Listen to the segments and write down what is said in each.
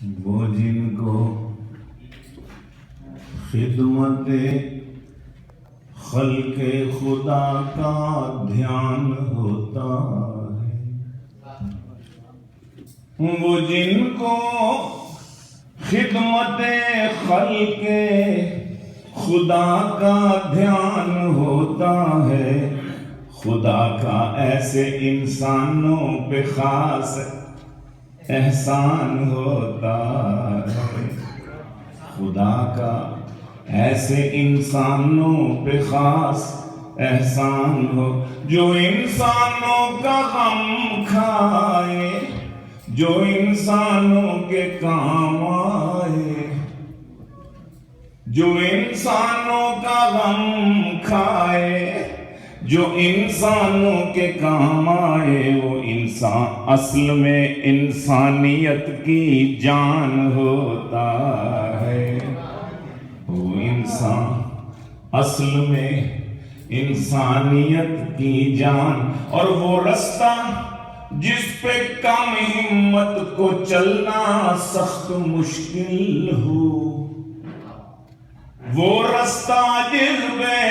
وہ جن کو خدمت خلق خدا کا دھیان ہوتا ہے، وہ جن کو خدمت خلق خدا کا دھیان ہوتا ہے، خدا کا ایسے انسانوں پہ خاص احسان ہوتا ہے، خدا کا ایسے انسانوں پہ خاص احسان ہو، جو انسانوں کا غم کھائے، جو انسانوں کے کام آئے، جو انسانوں کا غم کھائے، جو انسانوں کے کام آئے، وہ انسان اصل میں انسانیت کی جان ہوتا ہے، وہ انسان اصل میں انسانیت کی جان، اور وہ رستہ جس پہ کم ہمت کو چلنا سخت مشکل ہو، وہ رستہ جس پہ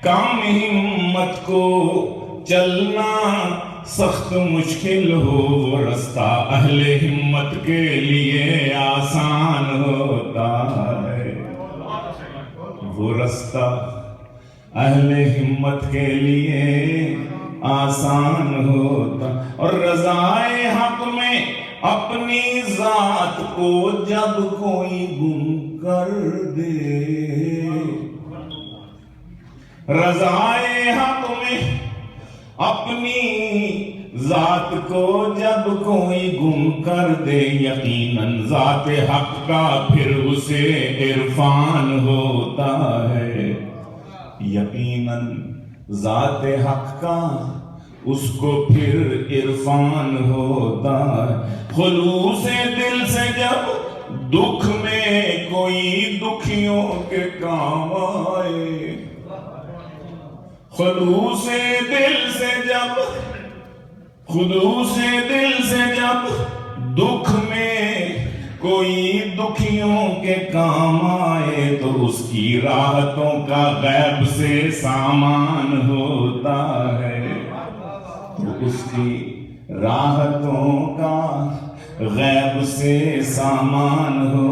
کم ہمت کو چلنا سخت مشکل ہو، وہ رستہ اہل ہمت کے لیے آسان ہوتا ہے، وہ رستہ اہل ہمت کے لیے آسان ہوتا، اور رضائے حق میں اپنی ذات کو جب کوئی گم کر دے، رضائے حق میں اپنی ذات کو جب کوئی گم کر دے، یقیناً ذات حق کا پھر اسے عرفان ہوتا ہے، یقیناً ذات حق کا اس کو پھر عرفان ہوتا ہے، خلوص دل سے جب دکھ میں کوئی دکھیوں کے کام آئے، خلوص دل سے جب دکھ میں کوئی دکھیوں کے کام آئے، تو اس کی راحتوں کا غیب سے سامان ہوتا ہے، تو اس کی راحتوں کا غیب سے سامان ہو،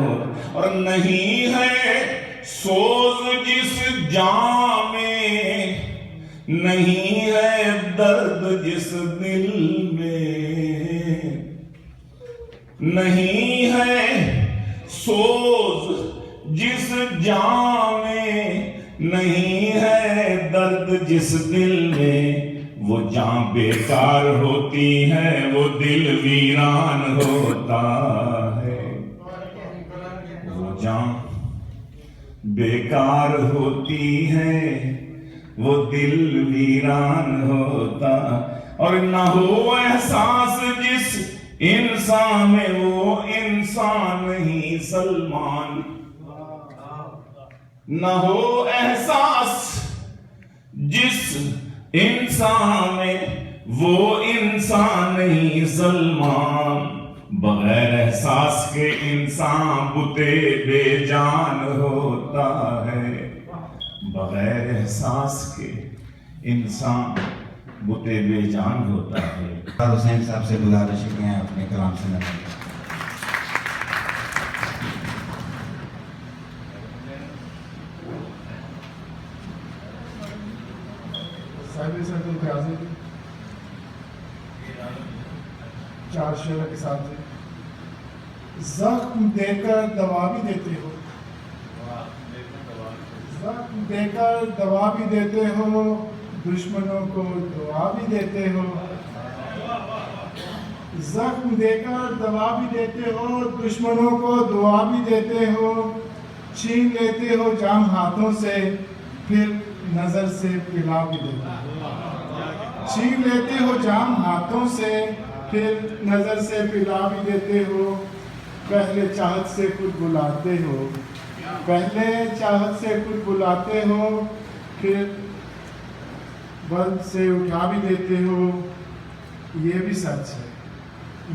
اور نہیں ہے سوز جس جان میں، نہیں ہے درد جس دل میں، نہیں ہے سوز جس جان میں، نہیں ہے درد جس دل میں، وہ جان بیکار ہوتی ہے وہ دل ویران ہوتا ہے، وہ جان بیکار ہوتی ہے وہ دل ویران ہوتا، اور نہ ہو احساس جس انسان میں، وہ انسان نہیں سلمان، نہ ہو احساس جس انسان میں، وہ انسان نہیں سلمان، بغیر احساس کے انسان بتے بے جان ہوتا ہے، بغیر احساس کے انسان بتے بے جان ہوتا ہے۔ حسین صاحب سے گزارش کی ہیں اپنے کلام سے نظر۔ صاحب صاحب القیاضی چار شعروں کے ساتھ ہیں، زخم دے کر دوا بھی دیتے ہو، زخم دے کر دوا بھی دیتے ہو، دشمنوں کو دعا بھی دیتے ہو، زخم دے کر دوا بھی دیتے ہو، دشمنوں کو دعا بھی دیتے ہو، چھین لیتے ہو جام ہاتھوں سے پھر نظر سے پلا بھی دیتے ہو، چھین لیتے ہو جام ہاتھوں سے پھر نظر سے پلا بھی دیتے ہو، پہلے چاہت سے خود بلاتے ہو، پہلے چاہت سے خود بلاتے ہو، پھر بند سے اٹھا بھی دیتے ہو، یہ بھی سچ ہے،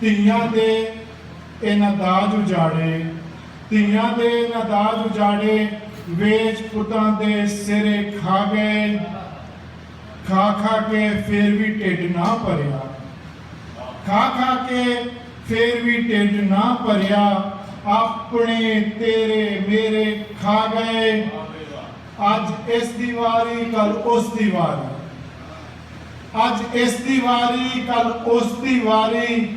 ਧੀਆਂ ਦੇ ਇਹਨਾਂ ਦਾਜ ਉਜਾੜੇ, ਧੀਆਂ ਦੇ ਇਹਨਾਂ ਦਾਜ ਉਜਾੜੇ, ਵੇਚ ਪੁੱਤਾਂ ਦੇ ਸਿਰੇ ਖਾ ਗਏ। ਖਾ ਖਾ ਕੇ ਫਿਰ ਵੀ ਢਿੱਡ ਨਾ ਭਰਿਆ, ਖਾ ਖਾ ਕੇ ਫਿਰ ਵੀ ਢਿੱਡ ਨਾ ਭਰਿਆ। ਆਪਣੇ ਤੇਰੇ ਮੇਰੇ ਖਾ ਗਏ। ਅੱਜ ਇਸ ਦੀ ਵਾਰੀ ਕੱਲ ਉਸ ਦੀ ਵਾਰੀ, ਅੱਜ ਇਸ ਦੀ ਵਾਰੀ ਕੱਲ ਉਸ ਦੀ ਵਾਰੀ।